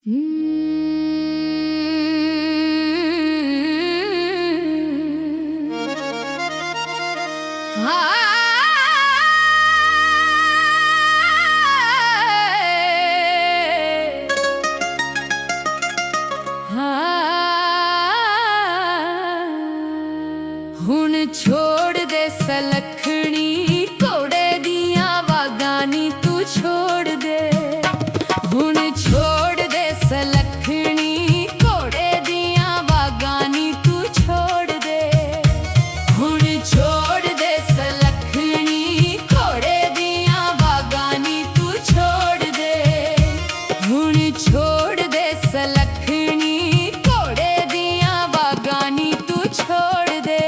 ਹੁਣ ਛੋੜ ਦੇ ਸਲਖਣੀ ਘੋੜੇ ਦੀਆਂ ਵਾਗਾਂ ਨੀ ਤੂੰ ਛੋੜ ਦੇ। ਹੁਣ ਛੋੜ ਦੇ ਸਲਖਣੀ ਘੋੜੇ ਦੀਆਂ ਵਾਗਾਂ ਨੀ ਤੂੰ ਛੋੜ ਦੇ। ਹੁਣ ਛੋੜ ਦੇ ਸਲਖਣੀ ਘੋੜੇ ਦੀਆਂ ਵਾਗਾਂ ਨੀ ਤੂੰ ਛੋੜ ਦੇ। ਹੁਣ ਛੋੜ ਦੇ ਸਲਖਣੀ ਘੋੜੇ ਦੀਆਂ ਵਾਗਾਂ ਨੀ ਤੂੰ ਛੋੜ ਦੇ।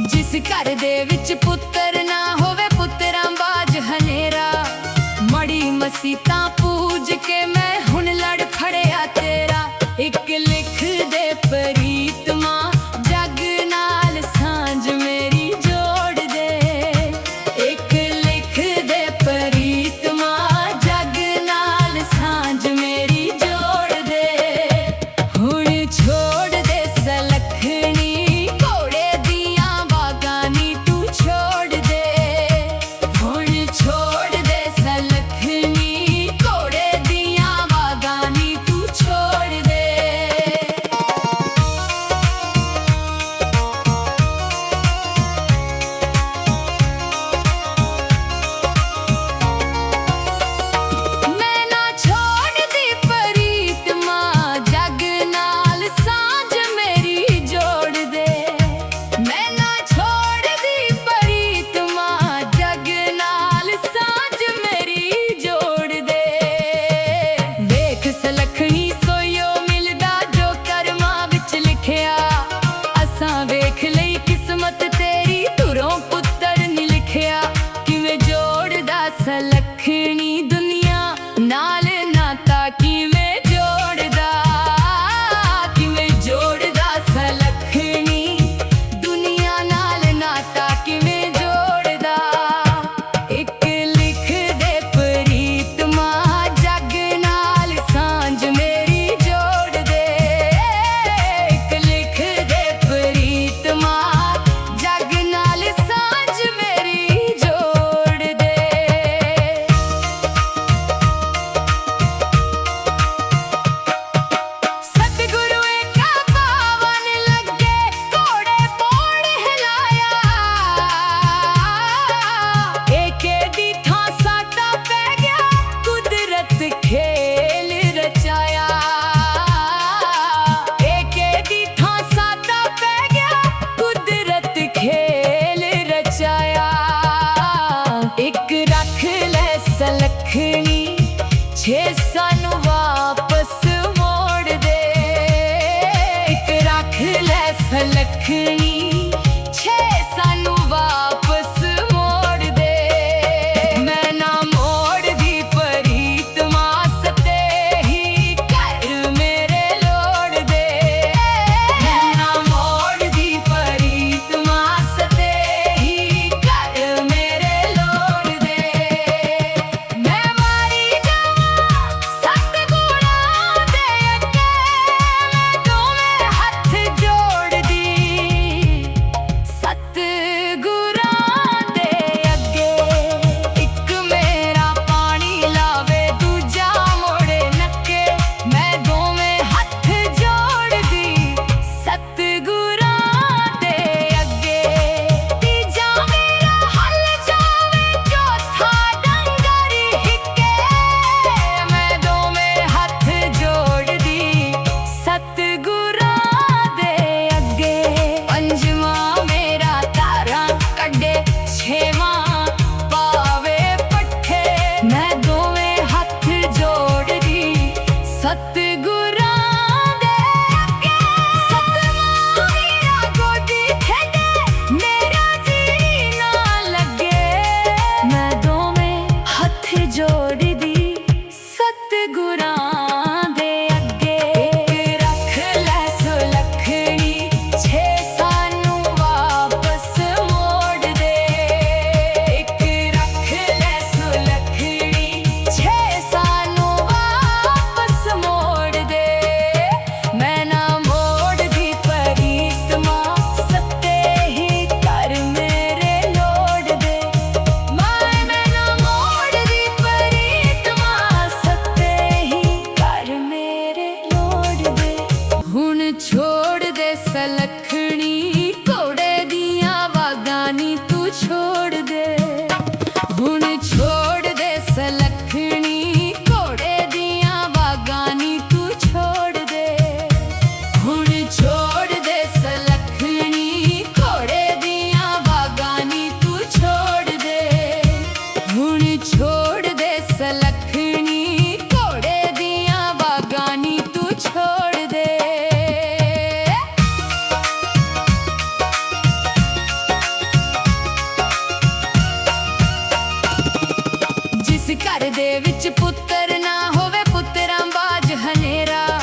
ਜਿਸ ਘਰ ਦੇ ਵਿੱਚ ਪੁੱਤਰ ਨਾ ਹੋਵੇ, ਪੁੱਤਰਾਂ ਬਾਝ ਹਨੇਰਾ, ਮੜੀ ਮਸੀਤਾਂ ਪੂਜ ਕੇ ਮੈਂ ਹੁਣ ਲੜ ਫੜਿਆ ਤੇਰਾ। ਇੱਕ ਲਿਖ ਦੇ ਪ੍ਰੀਤਮਾ ਜੱਗ ਨਾਲ ਸਾਂਝ ਮੇਰੀ ਜੋੜ ਦੇ। ਇੱਕ ਲਿਖ ਦੇ ਪ੍ਰੀਤਮਾ ਜੱਗ ਨਾਲ ਸਾਂਝ ਮੇਰੀ ਜੋੜ ਦੇ। ਹੁਣ ਛੋੜ ਦੇ ਸਲਖਣੀ ਘੋੜੇ ਦੀਆਂ ਵਾਗਾਂ ਨੀ ਤੂੰ ਛੋੜ ਦੇ। ਹੁਣ ਛੋੜ ਦੇ ਸਲਖਣੀ ਘੋੜੇ ਦੀਆਂ ਵਾਗਾਂ ਨੀ ਤੂੰ ਛੋੜ ਦੇ। ਮੈਂ ਨਾ ਛੋੜਦੀ ਪ੍ਰੀਤਮਾ ਜੱਗ ਨਾਲ ਸਾਂਝ ਮੇਰੀ ਜੋੜ ਦੇ। ਮੈਂ ਨਾ ਛੋੜਦੀ ਪ੍ਰੀਤਮਾ ਜੱਗ ਨਾਲ ਸਾਂਝ ਮੇਰੀ ਜੋੜ ਦੇ। ਵੇਖ ਸਲਖਣੀ ਸੋਇਓ ਮਿਲਦਾ ਜੋ ਕਰਮਾਂ ਵਿੱਚ ਲਿਖਿਆ। ਅਸਾਂ ਵੇਖ ਲਈ ਕਿਸਮਤ ਤੇਰੀ ਧੁਰੋਂ ਪੁੱਤਰ ਨੀ ਲਿਖਿਆ। ਕਿਵੇਂ ਜੋੜਦਾ ਸਲਖਣੀ ਦੁਨੀਆ ਨਾਲ ਨਾਤਾ, ਕਿਵੇਂ ਜੋੜਦਾ, ਕਿਵੇਂ ਜੋੜਦਾ ਸਲਖਣੀ ਦੁਨੀਆ ਨਾਲ ਨਾਤਾ, ਕਿਵੇਂ ਜੋੜਦਾ। ਇੱਕ ਲਿਖ ਦੇ ਪ੍ਰੀਤਮਾ ਜੱਗ ਨਾਲ ਸਾਂਝ ਮੇਰੀ ਜੋੜ ਦੇ। ਇੱਕ ਲਿਖ ਦੇ ਪ੍ਰੀਤਮਾ ਜੱਗ ਨਾਲ ਸਾਂਝ ਮੇਰੀ ਜੋੜ ਦੇ। ਸਤਿਗੁਰੂ ਏਕਾ ਪਾਵਨ ਲੱਗੇ ਘੋੜੇ ਪੌੜ ਹਿਲਾਇਆ। ਏਕੇ ਦੀ ਥਾਂ ਸਾਡਾ ਪੈ ਗਿਆ ਕੁਦਰਤ ਖੇਲ ਰਚਾਇਆ। ਏਕੇ ਦੀ ਥਾਂ ਸਾਡਾ ਪੈ ਗਿਆ ਕੁਦਰਤ ਖੇਲ ਰਚਾਇਆ। ਇੱਕ ਰੱਖ ਲੈ ਸਲਖਣੀ ਛੇ ਸਾਨੂੰ ਵਾਪਸ ਮੋੜ ਦੇ। ਇੱਕ ਰੱਖ ਲੈ ਸਲਖਣੀ ਛੇ ਸਾਨੂੰ ਵਾਪਸ ਮੋੜ ਦੇ। ਮੈਂ ਨਾ ਮੋੜਦੀ ਪ੍ਰੀਤਮਾ ਸਤੇ ਹੀ ਘਰ ਮੇਰੇ ਲੋੜ ਦੇ। ਮੈਂ ਨਾ ਮੋੜਦੀ ਪ੍ਰੀਤਮਾ ਸਤੇ ਹੀ ਘਰ ਮੇਰੇ ਲੋੜ ਦੇ। ਮੈਂ ਮਾਰੀ ਜਾਵਾਂ ਸਤਿਗੁਰਾਂ ਦੇ ਅੱਗੇ, ਮੈਂ ਦੋਵੇਂ ਹੱਥ ਜੋੜਦੀ। ਘਰ ਦੇ ਵਿੱਚ ਪੁੱਤਰ ਨਾ ਹੋਵੇ, ਪੁੱਤਰਾਂ ਬਾਝ ਹਨੇਰਾ।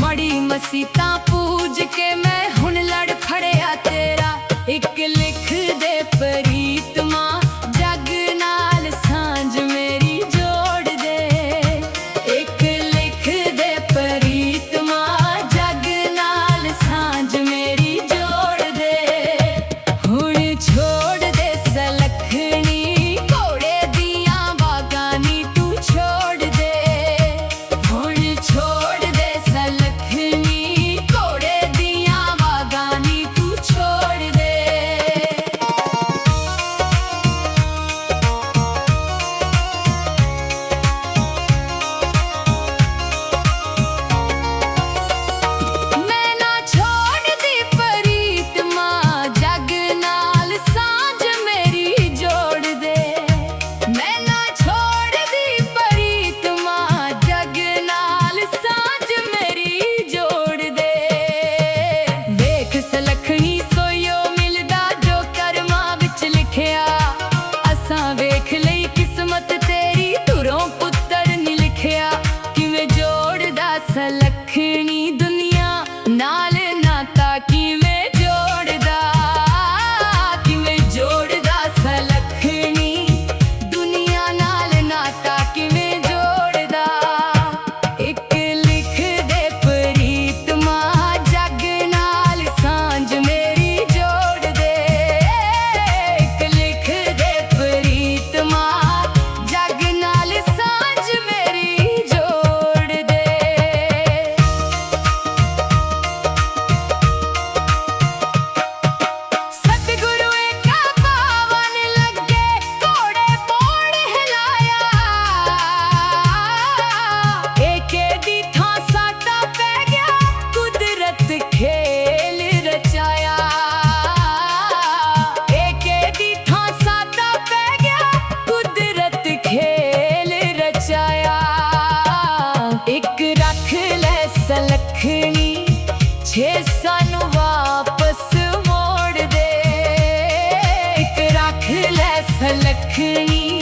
ਮੜੀ ਮਸੀਤਾਂ ਪੂਜ ਕੇ ਮੈਂ ਹੁਣ ਲੜ ਫੜਿਆ ਤੇਰਾ। ਇੱਕ ਲਿਖ ਦੇ ਪ੍ਰੀਤਮਾ ਜੱਗ ਨਾਲ ਸਾਂਝ ਮੇਰੀ ਜੋੜ ਦੇ। ਇੱਕ ਲਿਖ ਦੇ ਪ੍ਰੀਤਮਾ ਜੱਗ ਨਾਲ ਸਾਂਝ ਮੇਰੀ ਜੋੜ ਦੇ। ਹੁਣ ਛੋੜ ਦੇ ਸਲੱਖਣੀ ਘੋੜੇ ਦੀਆਂ ਵਾਗਾਂ ਨੀ ਤੂੰ ਛੋੜ ਦੇ। ਹੁਣ ਛੋੜ ਦੇ ਸਲੱਖਣੀ ਘੋੜੇ ਦੀਆਂ ਵਾਗਾਂ ਨੀ ਤੂੰ ਛੋੜ ਦੇ। ਮੈਂ ਨਾ ਛੋੜਦੀ ਪ੍ਰੀਤਮਾ ਜੱਗ ਨਾਲ ਸਾਂਝ ਮੇਰੀ ਜੋੜ ਦੇ। ਮੈਂ ਨਾ ਛੋੜਦੀ ਪ੍ਰੀਤਮਾ ਜੱਗ ਨਾਲ ਸਾਂਝ ਮੇਰੀ ਜੋੜ ਦੇ। ਵੇਖ ਸਲੱਖਣੀ ਸੋਇਓ ਮਿਲਦਾ ਜੋ ਕਰਮਾਂ ਵਿੱਚ ਲਿਖਿਆ। ਅਸਾਂ ਵੇਖ ਲਈ ਕਿਸਮਤ ਤੇਰੀ ਧੁਰੋਂ ਪੁੱਤਰ ਨੀ ਲਿਖਿਆ। ਕਿਵੇਂ ਜੋੜਦਾ ਸਲੱਖਣੀ ਦੁਨੀਆ ਨਾਲ ਨਾਤਾ, ਕਿਵੇਂ ਜੋੜਦਾ, ਕਿਵੇਂ ਜੋੜਦਾ ਸਲੱਖਣੀ ਦੁਨੀਆ ਨਾਲ ਨਾਤਾ, ਕਿਵੇਂ ਜੋੜਦਾ। ਇੱਕ ਲਿਖ ਦੇ ਪ੍ਰੀਤਮਾ ਜੱਗ ਨਾਲ ਸਾਂਝ ਮੇਰੀ ਜੋੜ ਦੇ। ਇੱਕ ਲਿਖ ਦੇ ਪ੍ਰੀਤਮਾ ਜੱਗ ਨਾਲ ਸਾਂਝ ਮੇਰੀ ਜੋੜ ਦੇ। ਸਤਿਗੁਰੂ ਏਕਾ ਪਾਵਨ ਲੱਗੇ ਘੋੜੇ ਪੌੜ ਹਿਲਾਇਆ। ਏਕੇ ਦੀ ਥਾਂ ਸਾਡਾ ਪੈ ਗਿਆ ਕੁਦਰਤ ਖੇਲ ਰਚਾਇਆ। ਏਕੇ ਦੀ ਥਾਂ ਸਾਡਾ ਪੈ ਗਿਆ ਕੁਦਰਤ ਖੇਲ ਰਚਾਇਆ। ਇੱਕ ਰੱਖ ਲੈ ਸਲੱਖਣੀ ਛੇ ਸਾਨੂੰ ਵਾਪਸ ਮੋੜ ਦੇ। ਇੱਕ ਰੱਖ ਲੈ ਸਲੱਖਣੀ